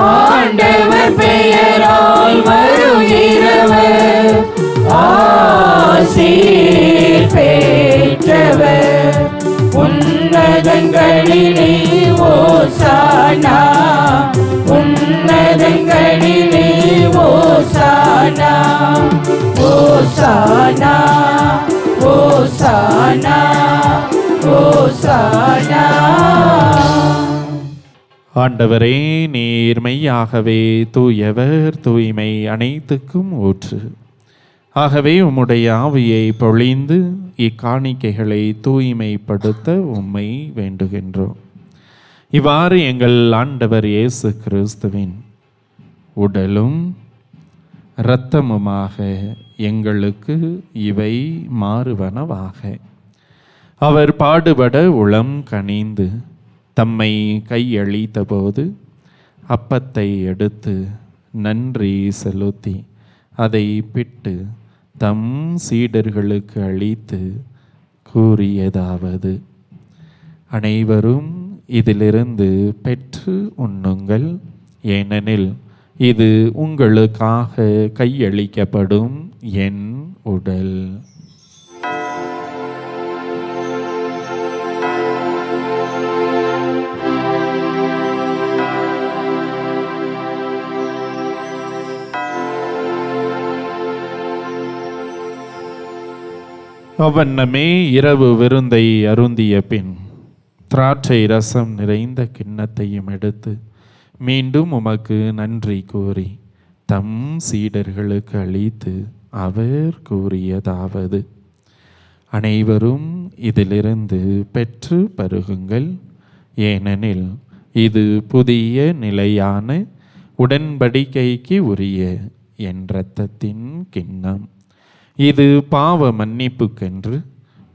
ஆண்டவர் பெயரால் வருகிறவர் ஆசீர் பெற்றவர். உன்னதங்களிலே ஓசானா, உன்னதங்களிலே ஓசானா. ஓசானா ஓசானா ஓசானா. ஆண்டவரே, நீர் மெய்யாகவே தூயவர், தூய்மை அனைத்துக்கும் ஊற்று. ஆகவே உம்முடைய ஆவியை பொழிந்து இக்காணிக்கைகளை தூய்மைப்படுத்த உம்மை வேண்டுகின்றோம். இவ்வாறு எங்கள் ஆண்டவர் இயேசு கிறிஸ்துவின் உடலும் இரத்தமுமாக எங்களுக்கு இவை மாறுவனவாக. அவர் பாடுபட உளம் கனிந்து தம்மை கையளித்த போது அப்பத்தை எடுத்து நன்றி செலுத்தி அதை பிட்டு தம் சீடர்களுக்கு அளித்து கூறியதாவது: அனைவரும் இதிலிருந்து பெற்று உண்ணுங்கள், ஏனெனில் இது உங்களுக்காக கையளிக்கப்படும் என் உடல். அவ்வண்ணமே இரவு விருந்தை அருந்திய பின் திராட்சை ரசம் நிறைந்த கிண்ணத்தையும் எடுத்து மீண்டும் உமக்கு நன்றி கூறி தம் சீடர்களுக்கு அளித்து அவர் கூறியதாவது: அனைவரும் இதிலிருந்து பெற்று பருகுங்கள், ஏனெனில் இது புதிய நிலையான உடன்படிக்கைக்கு உரிய என் இரத்தத்தின் கிண்ணம். இது பாவ மன்னிப்புக்கென்று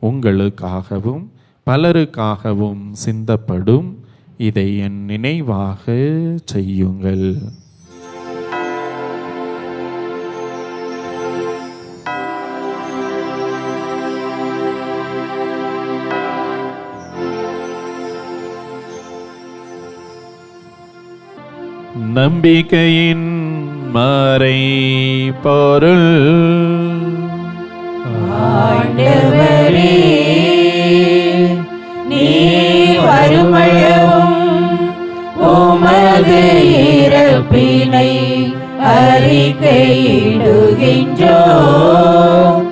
உங்களுக்காகவும் பலருக்காகவும் சிந்தப்படும். இதை என் நினைவாக செய்யுங்கள். நம்பிக்கையின் மறை பொருள். ஆண்டவரே, நீ வருமளவும் உமது இறப்பினை அறிக்கையிடுகின்றோம்,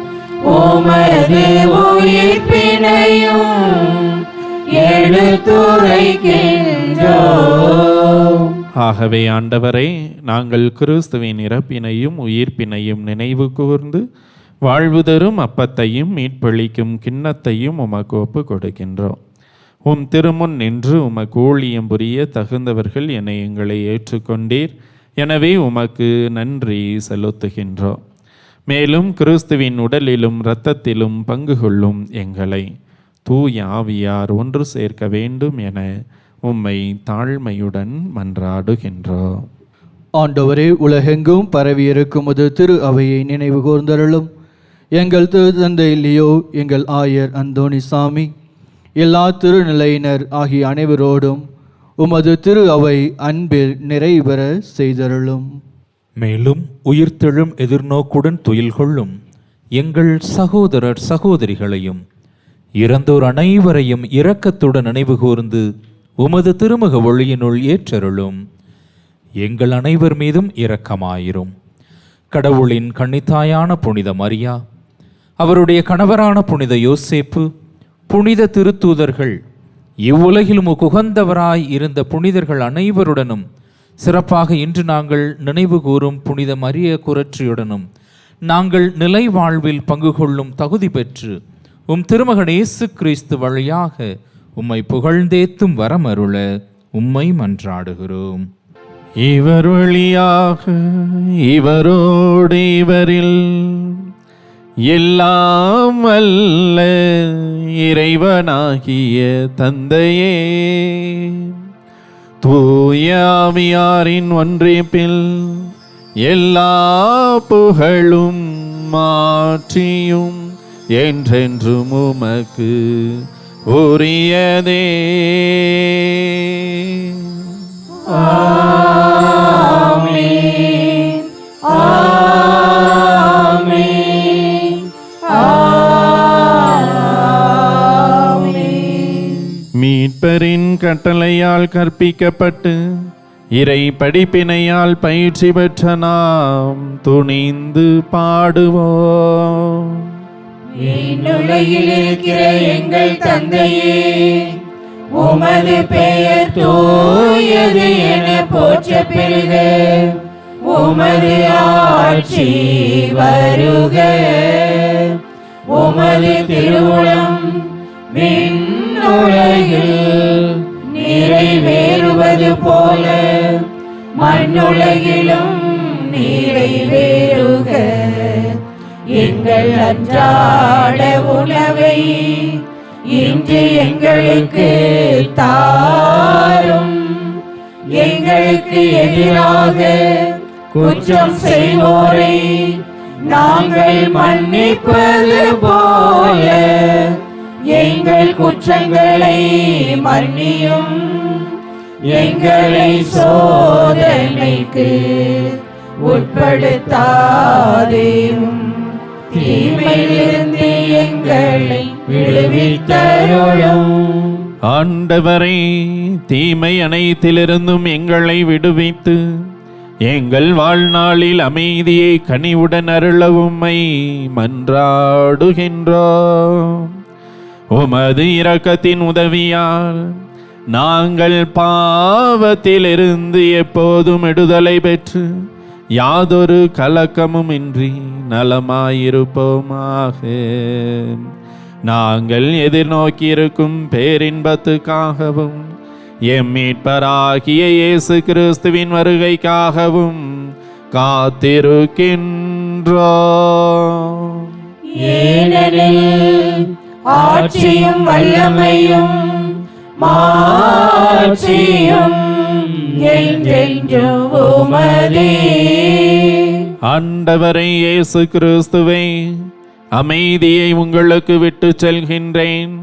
உமது உயிர்ப்பினையும் எடுத்துரைக்கின்றோம். ஆகவே ஆண்டவரே, நாங்கள் கிறிஸ்துவின் இறப்பினையும் உயிர்ப்பினையும் நினைவு கூர்ந்து வாழ்வு தரும் அப்பத்தையும் மீட்பளிக்கும் கிண்ணத்தையும் உமக்கு ஒப்பு கொடுக்கின்றோம். உம் திருமுன் நின்று உமக்கு ஊழியம் புரிய தகுந்தவர்கள் என எங்களை ஏற்றுக்கொண்டீர். எனவே உமக்கு நன்றி செலுத்துகின்றோம். மேலும் கிறிஸ்துவின் உடலிலும் இரத்தத்திலும் பங்கு கொள்ளும் எங்களை தூய ஆவியார் ஒன்று சேர்க்க வேண்டும் என உம்மை தாழ்மையுடன் மன்றாடுகின்றோம். ஆண்டவரே, உலகெங்கும் பரவியிருக்கும் உமது திரு அவையை நினைவு கூர்ந்தருளும். எங்கள் திரு தந்தை லியோ, எங்கள் ஆயர் அந்தோணிசாமி, எல்லா திருநிலையினர் ஆகிய அனைவரோடும் உமது திரு அவை அன்பில் நிறைவேற செய்தருளும். மேலும் உயிர்த்தெழும் எதிர்நோக்குடன் துயில் கொள்ளும் எங்கள் சகோதரர் சகோதரிகளையும் இறந்தோர் அனைவரையும் இரக்கத்துடன் நினைவு கூர்ந்து உமது திருமுக ஒளியினுள் ஏற்றருளும். எங்கள் அனைவர் மீதும் இரக்கமாயிரும். கடவுளின் கன்னித்தாயான புனித மரியா, அவருடைய கணவரான புனித யோசேப்பு, புனித திருத்தூதர்கள், இவ்வுலகிலும் உகந்தவராய் இருந்த புனிதர்கள் அனைவருடனும் சிறப்பாக இன்று நாங்கள் நினைவு கூறும் புனித மரிய குரற்றியுடனும் நாங்கள் நிலை வாழ்வில் பங்கு கொள்ளும் தகுதி பெற்று உம் திருமகன் இயேசு கிறிஸ்து வழியாக உம்மை புகழ்ந்தேத்தும் வரமருள உம்மை மன்றாடுகிறோம். இவர் வழியாக இவரோடு இவரில் எல்லாம் வல்ல இறைவனாகிய தந்தையே, தூய ஆவியாரின் ஒன்றிப்பில் எல்லா புகழும் மாற்றியும் என்றென்றும் உமக்கு உரியதே. ஆமென். ஆமென். ஆமென். மீட்பரின் கட்டளையால் கற்பிக்கப்பட்டு இறை படிப்பினையால் பயிற்சி பெற்ற நாம் துணிந்து பாடுவோம். விண்ணுலகில் இருக்கிற எங்கள் தந்தையே, உமது பெயர் தூயது என போற்றப் பெறுக. உமது ஆட்சி வருக. உமது திருவுளம் விண்ணுலகில் நிறைவேறுவது போல மண்ணுலகிலும் நிறைவேறுக. எங்கள் அன்றாட உணவை இன்று எங்களுக்கு தாரும். எங்களுக்கு எதிராக குற்றம் செய்வோரை நாங்கள் மன்னிப்பது போல எங்கள் குற்றங்களை மன்னியும். எங்களை சோதனைக்கு உட்படுத்தாதேயும், தீமையிலிருந்து எங்களை விடுவித்தருளும். ஆண்டவரே, தீமை அனைத்திலிருந்தும் எங்களை விடுவித்து எங்கள் வாழ்நாளில் அமைதியை கனிவுடன் அருள உம்மை மன்றாடுகின்றோம். உமது இரக்கத்தின் உதவியால் நாங்கள் பாவத்திலிருந்து எப்போதும் விடுதலை பெற்று யாதொரு கலக்கமும் இன்றி நலமாயிருப்போமாக. நாங்கள் எதிர்நோக்கியிருக்கும் பேரின்பத்துக்காகவும் எம் மீட்பராகிய இயேசு கிறிஸ்துவின் வருகைக்காகவும் காத்திருக்கின்றோம். ஏனெனில் ஆட்சியும் வல்லமையும் மாட்சியும் என்றென்றும் உமதே. ஆண்டவரை இயேசு கிறிஸ்துவே, அமைதியை உங்களுக்கு விட்டு செல்கின்றேன்,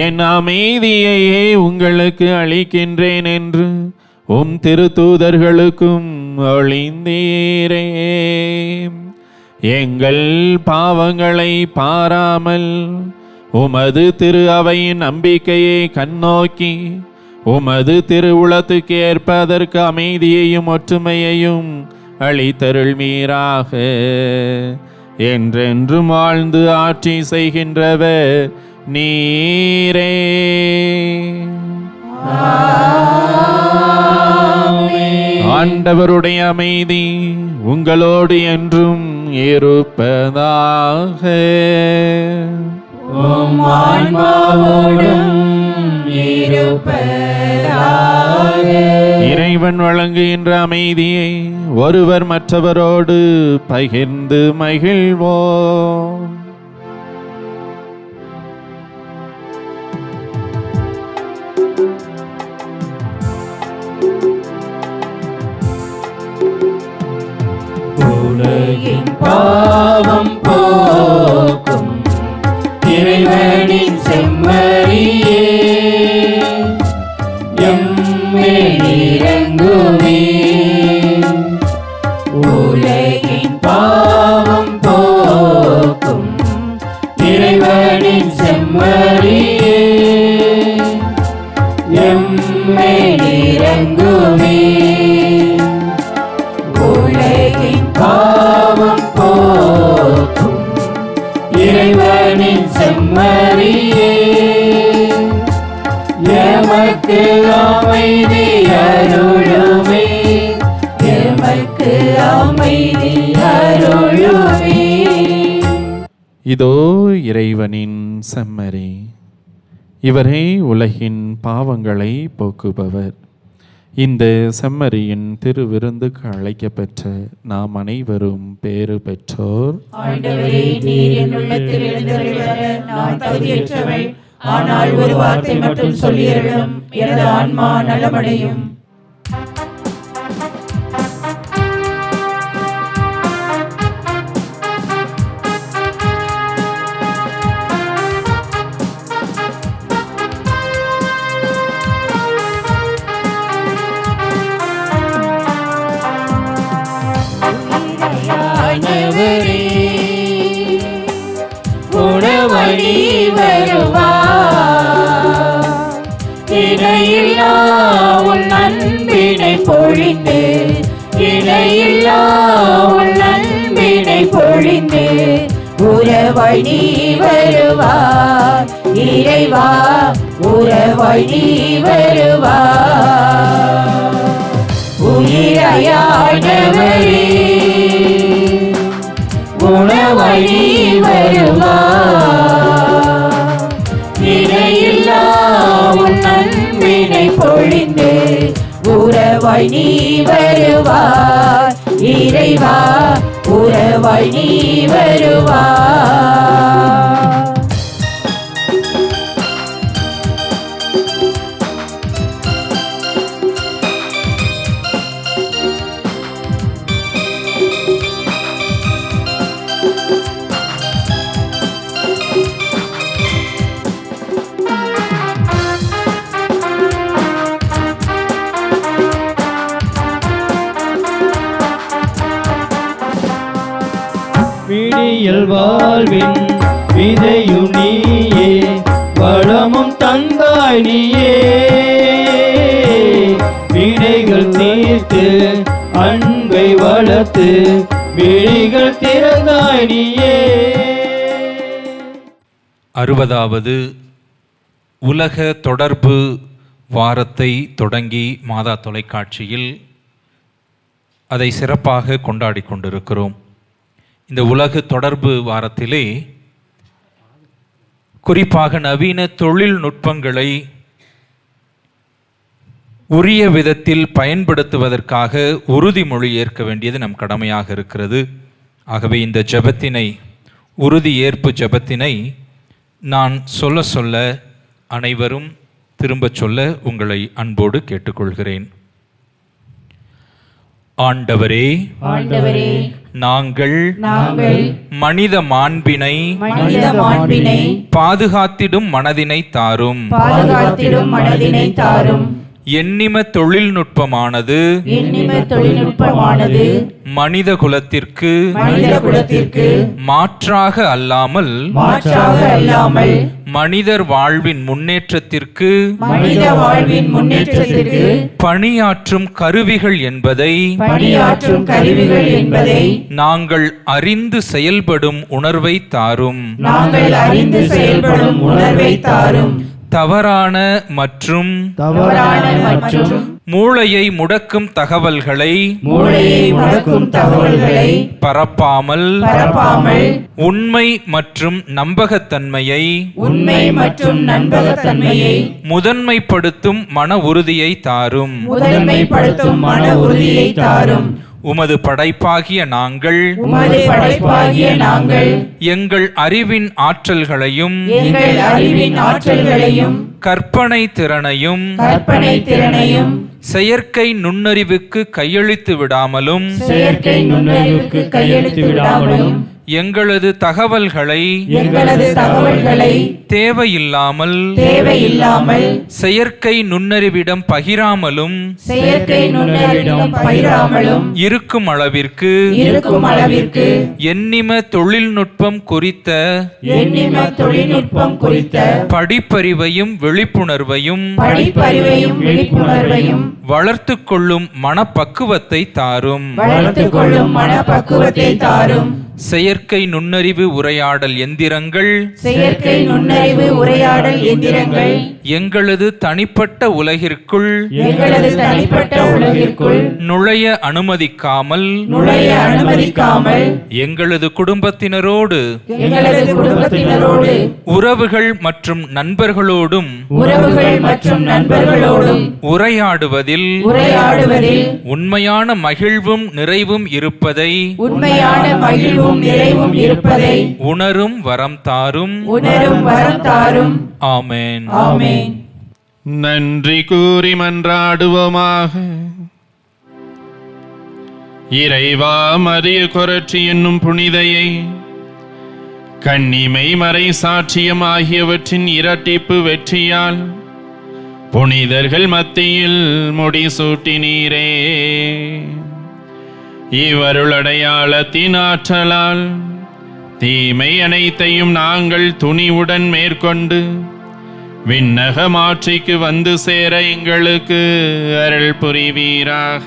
என் அமைதியையே உங்களுக்கு அளிக்கின்றேன் என்று உம் திருத்தூதர்களுக்கும் ஒளிந்தீரே. எங்கள் பாவங்களை பாராமல் உமது திரு அவையின் நம்பிக்கையை கண்ணோக்கி உமது திருவுளத்துக்கு ஏற்பதற்கு அமைதியையும் ஒற்றுமையையும் அளித்தருள்வீராக. என்றென்றும் வாழ்ந்து ஆட்சி செய்கின்றவர் நீரே. ஆண்டவருடைய அமைதி உங்களோடு என்றும் இருப்பதாக. உம் ஆன்மாவோடும் இருப்பதாக. இறைவன் வழங்குகின்ற அமைதியை ஒருவர் மற்றவரோடு பகிர்ந்து மகிழ்வோம். உலகின் பாவம் போக்கும் இறைவனின் செம்மறியே எம்மேல் இறங்குமே. உலகின் பாவம் போக்கும் இறைவனின் செம்மறியே எம்மேல் இறங்குமே. உலகின் பாவம் போக்கும் இறைவனின் செம்மறியே எமக்கு அமைதி அருளுமே. எமக்கு அமைதி அருளுமே. இதோ இறைவனின் செம்மறி, இவரே உலகின் பாவங்களை போக்குபவர். இந்த செம்மறியின் திருவிருந்துக்கு அழைக்கப்பெற்ற நாம் அனைவரும் பேறு பெற்றோர். ஆண்டவரே, நீர் என் உள்ளத்தில் எழுந்தருளி வர நான் தகுதியற்றவள். ஆனால் ஒரு வார்த்தை மட்டும் சொல்லியருளும், எனது ஆன்மா நலமடையும். உணவழி வருவார், இணையில்லா உன் அன்பினை பொழிந்து, இணையில்லா உன் அன்பினை பொழிந்து உறவழி வருவார். இறைவா உறவழி வருவார். உயிரையானவரே உணவழி வருவார், இணையில்லா உன் அன்பினை பொழிந்து உறவழி வருவார். இறைவா உறவழி வருவார். விடியல் வாழ்வின் விதையும் நீயே, வளமும் தந்தாய் நீயே. விடைகள் தீர்த்து அன்பை வளர்த்து விழிகள் திறந்தாய் நீயே. 60வது உலக தொடர்பு வாரத்தை தொடங்கி மாதா தொலைக்காட்சியில் அதை சிறப்பாக கொண்டாடி கொண்டிருக்கிறோம். இந்த உலக தொடர்பு வாரத்திலே குறிப்பாக நவீன தொழில்நுட்பங்களை உரிய விதத்தில் பயன்படுத்துவதற்காக உறுதிமொழி ஏற்க வேண்டியது நம் கடமையாக இருக்கிறது. ஆகவே இந்த ஜெபத்தினை, உறுதி ஏற்பு ஜெபத்தினை நான் சொல்ல சொல்ல அனைவரும் திரும்ப சொல்ல உங்களை அன்போடு கேட்டுக்கொள்கிறேன். ஆண்டவரே, நாங்கள் மனித மாண்பினை பாதுகாத்திடும் மனதினை தாரும். எண்ணிம தொழில்நுட்பமானது மனித குலத்திற்கு மாற்றாக அல்லாமல் மனிதர் வாழ்வின் முன்னேற்றத்திற்கு பணியாற்றும் கருவிகள் என்பதை நாங்கள் அறிந்து செயல்படும் உணர்வை தாரும். தவறான மற்றும் மூளையை முடக்கும் தகவல்களை பரப்பாமல் உண்மை மற்றும் நம்பகத்தன்மையை முதன்மைப்படுத்தும் மன உறுதியை தாரும். உமது படைப்பாகிய நாங்கள் எங்கள் அறிவின் ஆற்றல்களையும் கற்பனை திறனையும் செயற்கை நுண்ணறிவுக்கு கையளித்து விடாமலும் எங்களது தகவல்களை தேவையில்லாமல் செயற்கை நுண்ணறிவிடம் பகிராமலும் இருக்கும் அளவிற்கு எண்ணிம தொழில்நுட்பம் குறித்த படிப்பறிவையும் விழிப்புணர்வையும் வளர்த்துக் கொள்ளும் மனப்பக்குவத்தை தாரும். செயற்கை நுண்ணறிவு உரையாடல் எந்திரங்கள் எங்களது தனிப்பட்ட உலகிற்குள் நுழைய அனுமதிக்காமல் எங்களது குடும்பத்தினரோடு உறவுகள் மற்றும் நண்பர்களோடும் உரையாடுவதில் உண்மையான மகிழ்வும் நிறைவும் இருப்பதை உணரும் வரம் தாரும். ஆமென். நன்றி கூறி மன்றாடுவோமாக. இறைவா, மரிய கொரற்றி என்னும் புனிதையை கன்னிமை மறை சாட்சியம் ஆகியவற்றின் இரட்டிப்பு வெற்றியால் புனிதர்கள் மத்தியில் முடிசூட்டினீரே. இவருள் அடையாளத்தின் ஆற்றலால் தீமை அனைத்தையும் நாங்கள் துணிவுடன் மேற்கொண்டு விண்ணக மாட்சிக்கு வந்து சேர எங்களுக்கு அருள் புரிவீராக.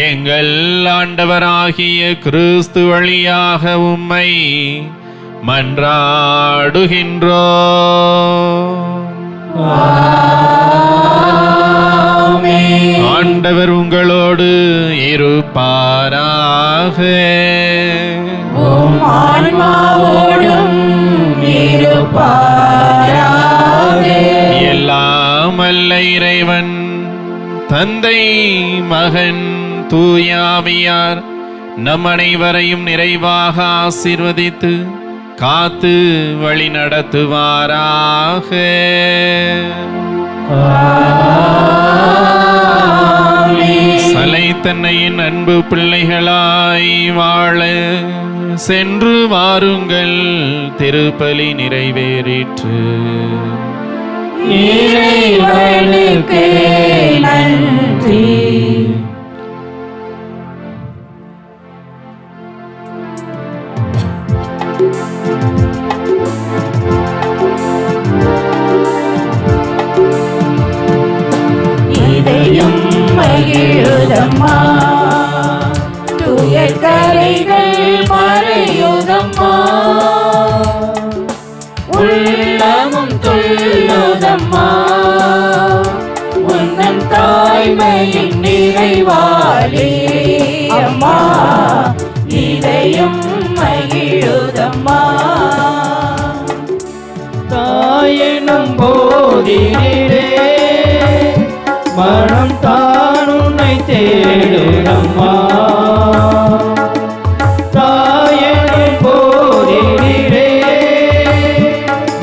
எங்கள் ஆண்டவராகிய கிறிஸ்து வழியாக உம்மை மன்றாடுகின்றோம். ஆண்டவர் உங்களோடு இருப்பாராக. எல்லாம் வல்ல இறைவன் தந்தை, மகன், தூயாவியார் நம் அனைவரையும் நிறைவாக ஆசீர்வதித்து காத்து வழி நடத்துவாராக. சலைத்தன்னையின் அன்பு பிள்ளைகளாய் வாழ சென்று வாருங்கள். திருப்பலி நிறைவேறிற்று. இறைவனுக்கு நன்றி. இதயம் மகிழுதம்மா, துயர் கரைகள் மறையுதம்மா, உள்ளமும் துள்ளுதம்மா, உன்னன் தாய்மையின் நிறைவாலே அம்மா. இதயம் மகிழுதம்மா, தாயெனும் போதினிலே மனம் தான் உன்னை தேடுதம்மா. தாயெனும் போதினிலே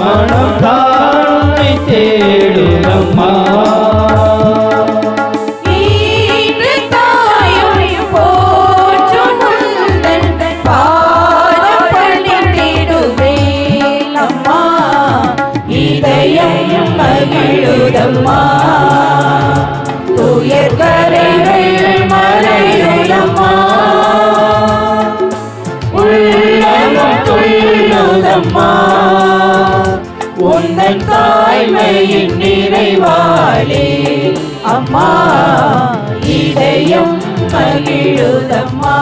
மனம் தான் உன்னை தேடுதம்மா. மகிழுதம்மா, துயர் கரைகள் மறையுதம்மா, உள்ளமும் துள்ளுதம்மா, உந்தன் தாய்மையின் நிறைவாலே அம்மா. இதயம் மகிழுதம்மா.